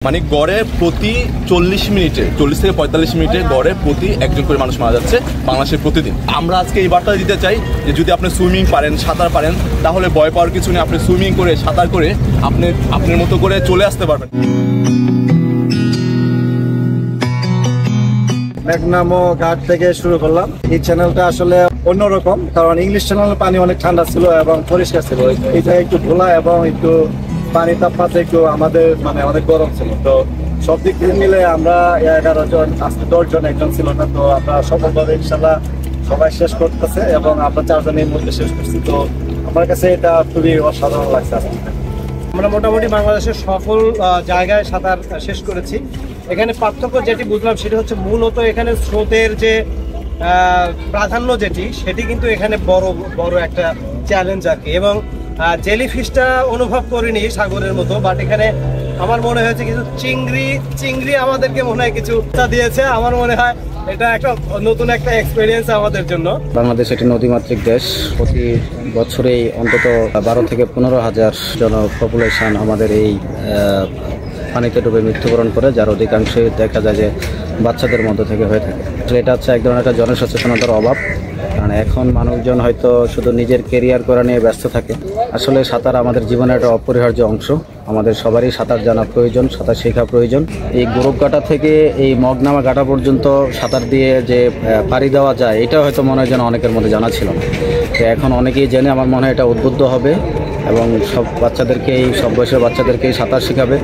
মানে গড়ে প্রতি 40 মিনিটে 40 থেকে 45 মিনিটে গড়ে প্রতি একজন করে মানুষ মারা যাচ্ছে বাংলাদেশে প্রতিদিন। আমরা আজকে এই বার্তা দিতে চাই যে যদি আপনি সুইমিং পারেন, সাঁতার পারেন, তাহলে ভয় পাওয়ার কিছু নেই। আপনি সুইমিং করে, সাঁতার করে আপনার মতো করে চলে আসতে পারবেন। মেঘনামো ঘাট থেকে শুরু করলাম। এই চ্যানেলটা আসলে অন্যরকম, কারণ ইংলিশ চ্যানেলের পানি অনেক ঠান্ডা ছিল এবং পরিষ্কার ছিল। এটা একটু ঘোলা এবং একটু পানি তাপমাত্রা একটু আমাদের অনেক গরম ছিল। তো সব দিক মিলে আমরা 11 জন, আজকে 10 জন, একজন ছিল না। তো আমরা সফলভাবে ইনশাল্লাহ সবাই শেষ করতেছে এবং আমরা 4 জনের মধ্যে শেষ করছি। তো আমার কাছে এটা খুবই অসাধারণ লাগছে। আমরা মোটামুটি বাংলাদেশের সফল জায়গায় সাঁতার শেষ করেছি। এখানে পার্থক্য যেটি বুঝলাম সেটি হচ্ছে মূলত এখানে স্রোতের যে প্রাধান্য সেটি কিন্তু এখানে বড় একটা চ্যালেঞ্জ আর কি। এবং জেলিফিশটা অনুভব করিনি সাগরের মতো, বাট এখানে আমার মনে হয়েছে কিছু চিংড়ি আমাদেরকে মনে হয় কিছু দিয়েছে। আমার মনে হয় এটা একটা নতুন একটা এক্সপিরিয়েন্স আমাদের জন্য। বাংলাদেশ একটি নদীমাতৃক দেশ। প্রতি বছরেই অন্তত 12 থেকে 15,000 জন পপুলেশন আমাদের এই পানিতে ডুবে মৃত্যুবরণ করে, যার অধিকাংশই দেখা যায় যে বাচ্চাদের মধ্য থেকে হয়ে থাকে। এটা হচ্ছে এক ধরনের একটা জনসচেতনতার অভাব, কারণ এখন মানুষজন হয়তো শুধু নিজের কেরিয়ার করা নিয়ে ব্যস্ত থাকে। আসলে সাঁতার আমাদের জীবনের একটা অপরিহার্য অংশ। আমাদের সবারই সাঁতার জানা প্রয়োজন, সাঁতার শেখা প্রয়োজন। এই গোরখঘাটা থেকে এই মগনামা ঘাটা পর্যন্ত সাঁতার দিয়ে যে পাড়ি দেওয়া যায়, এটা হয়তো মনে হয় যেন অনেকের মধ্যে জানা ছিল না। তো এখন অনেকেই জেনে আমার মনে হয় এটা উদ্বুদ্ধ হবে এবং সব বয়সের বাচ্চাদেরকেই সাঁতার শেখাবে।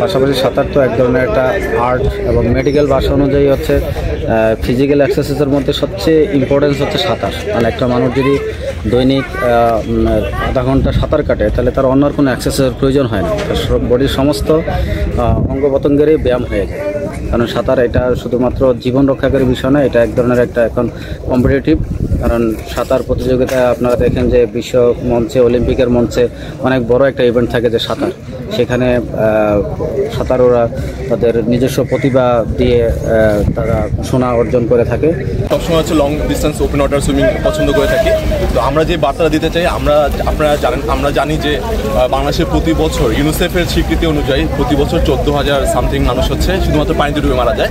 পাশাপাশি সাঁতার তো এক ধরনের একটা আর্ট এবং মেডিকেল ভাষা অনুযায়ী হচ্ছে ফিজিক্যাল এক্সারসাইজের মধ্যে সবচেয়ে ইম্পর্টেন্স হচ্ছে সাঁতার। কারণ একটা মানুষ যদি দৈনিক আধা ঘন্টা সাঁতার কাটে, তাহলে তার অন্য কোনো এক্সারসাইজের প্রয়োজন হয় না। বডির সমস্ত অঙ্গ প্রত্যঙ্গেরই ব্যায়াম হয়ে যায়। কারণ সাঁতার এটা শুধুমাত্র জীবন রক্ষাকারী বিষয় না, এটা এক ধরনের একটা এখন কম্পিটিটিভ। কারণ সাঁতার প্রতিযোগিতায় আপনারা দেখেন যে বিশ্ব মঞ্চে, অলিম্পিকের মঞ্চে অনেক বড় একটা ইভেন্ট থাকে যে সাঁতার। সেখানে সাঁতারুরা তাদের নিজস্ব প্রতিভা দিয়ে তারা সোনা অর্জন করে থাকে। সবসময় হচ্ছে long distance open water swimming পছন্দ করে থাকি। তো আমরা যে বার্তাটা দিতে চাই, আমরা জানি যে বাংলাদেশে প্রতি বছর ইউনিসেফের স্বীকৃতি অনুযায়ী প্রতি বছর 14,000 সামথিং মানুষ হচ্ছে শুধুমাত্র পানিতে ডুবে মারা যায়।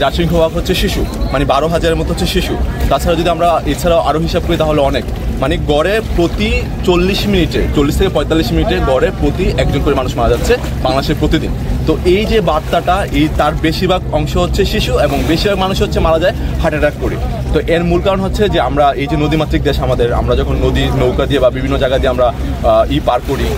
যার সংখ্যক হচ্ছে শিশু, 12,000-এর মতো হচ্ছে শিশু। তাছাড়া যদি আমরা এছাড়াও আরও হিসাব করি তাহলে অনেক, গড়ে প্রতি 40 মিনিটে 40 থেকে 45 মিনিটে গড়ে প্রতি একজন করে মানুষ মারা যাচ্ছে বাংলাদেশে প্রতিদিন। তো এই যে বার্তাটা, তার বেশিরভাগ অংশ হচ্ছে শিশু এবং বেশিরভাগ মানুষ হচ্ছে মারা যায় হার্ট অ্যাটাক করে। তো এর মূল কারণ হচ্ছে যে আমরা এই যে নদীমাতৃক দেশ আমাদের, আমরা যখন নৌকা দিয়ে বা বিভিন্ন জায়গা দিয়ে আমরা পার করি,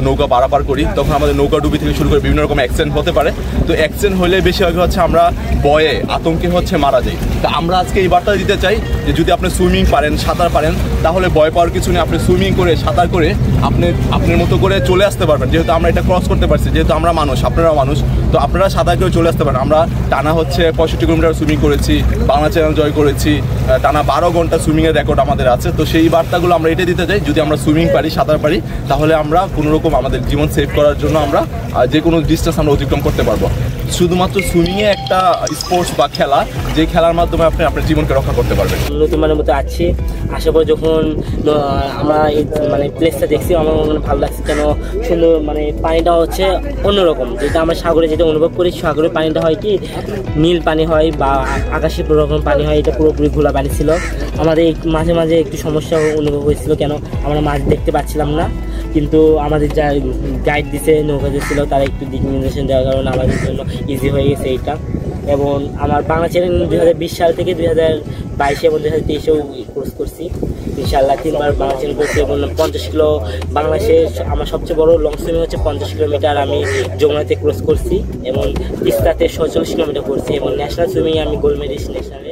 নৌকা পারাপার করি, তখন আমাদের নৌকা ডুবি থেকে শুরু করে বিভিন্ন রকম অ্যাক্সিডেন্ট হতে পারে। তো অ্যাক্সিডেন্ট হলে বেশিরভাগ হচ্ছে আমরা ভয়ে, আতঙ্কে হচ্ছে মারা যাই। তো আমরা আজকে এই বার্তা দিতে চাই যে যদি আপনি সুইমিং পারেন, সাঁতার পারেন, তাহলে ভয় পাওয়ার কিছু নেই। আপনি সুইমিং করে, সাঁতার করে আপনার মতো করে চলে আসতে পারবেন। যেহেতু আমরা এটা ক্রস করতে পারছি, যেহেতু আমরা মানুষ, আপনারাও মানুষ, তো আপনারা সাঁতার করে চলে আসতে পারেন। আমরা টানা হচ্ছে 65 কিলোমিটার সুইমিং করেছি, বাংলা চ্যানেল জয় করেছি, টানা 12 ঘন্টা সুইমিংয়ের রেকর্ড আমাদের আছে। তো সেই বার্তাগুলো আমরা এটা দিতে চাই, যদি আমরা সুইমিং পারি, সাঁতার পারি, তাহলে আমরা কোনোরকম আমাদের জীবন সেভ করার জন্য আমরা যে কোনো ডিস্টেন্স আমরা অতিক্রম করতে পারবো। শুধুমাত্র সুইমিংয়ে একটা স্পোর্টস বা খেলা, যে খেলার মাধ্যমে আপনি আপনার জীবনকে রক্ষা করতে পারবেন। নতুন মানের মতো আছি। আসার পর যখন আমরা এই প্লেসটা দেখছি, আমার ভালো লাগছে। কেন সুন্দর, পানিটা হচ্ছে অন্যরকম। যেটা আমরা সাগরে যেটা অনুভব করি, সাগরের পানিটা হয় কি নীল পানি হয় বা আকাশে পুরো রকম পানি হয়। এটা পুরোপুরি ঘোলা পানি ছিল। আমাদের মাঝে মাঝে একটু সমস্যা অনুভব হয়েছিল, কেন আমরা মাছ দেখতে পাচ্ছিলাম না। কিন্তু আমাদের যা গাইড দিছে, নৌকা দিয়েছিল, তারা একটু দিক নির্দেশন দেওয়ার কারণে আমাদের জন্য ইজি হয়ে গেছে এইটা। এবং আমার বাংলা চ্যানেল 2020 সাল থেকে 2022 এবং 2023-এও ক্রস করছি। ইনশাআল্লাহ 3 বার বাংলা চ্যানেল করছি এবং 50 কিলো বাংলাদেশে আমার সবচেয়ে বড় লং সুইমিং হচ্ছে 50 কিলোমিটার আমি যমুনাতে ক্রস করছি এবং তিস্তাতে 46 কিলোমিটার করছি এবং ন্যাশনাল সুইমিংয়ে আমি গোল্ড মেডেলিস্ট ন্যাশনালে।